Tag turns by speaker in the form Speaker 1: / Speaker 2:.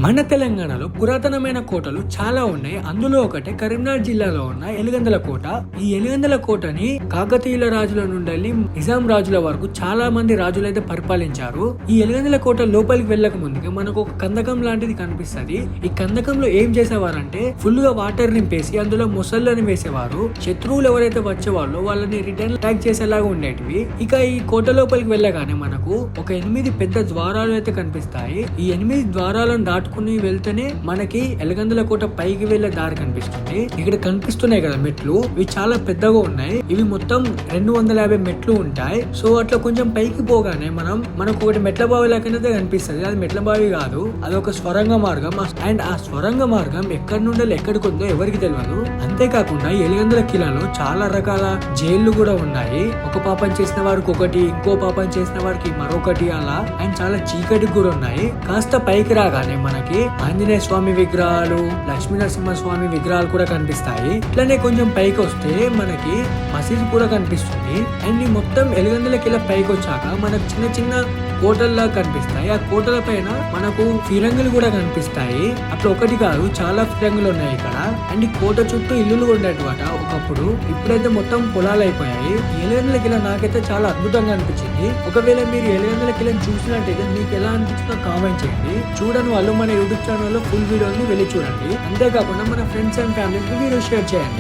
Speaker 1: మన తెలంగాణలో పురాతనమైన కోటలు చాలా ఉన్నాయి. అందులో ఒకటే కరీంనగర్ జిల్లాలో ఉన్న ఎలిగందల కోట. ఈ ఎలిగందల కోటని కాకతీయుల రాజుల నుండి నిజాం రాజుల వరకు చాలా మంది రాజులైతే పరిపాలించారు. ఈ ఎలిగందల కోట లోపలికి వెళ్ళక ముందుగా మనకు ఒక కందకం లాంటిది కనిపిస్తది. ఈ కందకంలో ఏం చేసేవారంటే ఫుల్ గా వాటర్ నింపేసి అందులో మొసళ్ళని వేసేవారు. శత్రువులు ఎవరైతే వచ్చేవాళ్ళో వాళ్ళని రిటర్న్ అటాక్ చేసేలాగా ఉండేటివి. ఇక ఈ కోట లోపలికి వెళ్ళగానే మనకు ఒక 8 పెద్ద ద్వారాలు అయితే కనిపిస్తాయి. ఈ 8 ద్వారాలను దాటుకుని వెళ్తేనే మనకి ఎలగందుల కోట పైకి వెళ్లే దారి కనిపిస్తుంది. ఇక్కడ కనిపిస్తున్నాయి కదా మెట్లు, ఇవి చాలా పెద్దగా ఉన్నాయి. ఇవి మొత్తం 250 మెట్లు ఉంటాయి. సో అట్లా కొంచెం పైకి పోగానే మనకు ఒకటి మెట్ల బావి లాగానే కనిపిస్తుంది. అది మెట్ల బావి కాదు, అది ఒక స్వరంగ మార్గం. అండ్ ఆ స్వరంగ మార్గం ఎక్కడి నుండి ఎక్కడికి ఉందో ఎవరికి తెలియదు. అంతేకాకుండా ఎలిగందుల కిలాలో చాలా రకాల జైళ్లు కూడా ఉన్నాయి. ఒక పాపం చేసిన వారికి ఒకటి, ఇంకో పాపం చేసిన వారికి మరొకటి, అలా అండ్ చాలా చీకటి కూడా ఉన్నాయి. కాస్త పైకి రాగానే మనకి ఆంజనేయ స్వామి విగ్రహాలు, లక్ష్మీ నరసింహ స్వామి విగ్రహాలు కూడా కనిపిస్తాయి. ఇట్లానే కొంచెం పైకి వస్తే మనకి మసీదు కూడా కనిపిస్తుంది. అండ్ ఈ మొత్తం ఎలిగందుల కిలా పైకి వచ్చాక మనకు చిన్న చిన్న కోటల్లా కనిపిస్తాయి. ఆ కోటల పైన మనకు ఫిరంగులు కూడా కనిపిస్తాయి. అట్లా ఒకటి కాదు, చాలా ఫిరంగులు ఉన్నాయి ఇక్కడ. అండ్ ఈ కోట చుట్టూ ఇల్లులు ఉండేటమాట ఒకప్పుడు. ఇప్పుడైతే మొత్తం పొలాలు అయిపోయాయి. ఎలిగందుల కిలా నాకైతే చాలా అద్భుతంగా అనిపించింది. ఒకవేళ మీరు ఎలిగందుల కిలాని చూసినట్టయితే మీకు ఎలా అనిపించిందో కామెంట్ చేయండి. చూడని వాళ్ళు మన యూట్యూబ్ ఛానల్లో ఫుల్ వీడియోని వెళ్ళి చూడండి. అంతేకాకుండా మన ఫ్రెండ్స్ అండ్ ఫ్యామిలీకి వీడియో షేర్ చేయండి.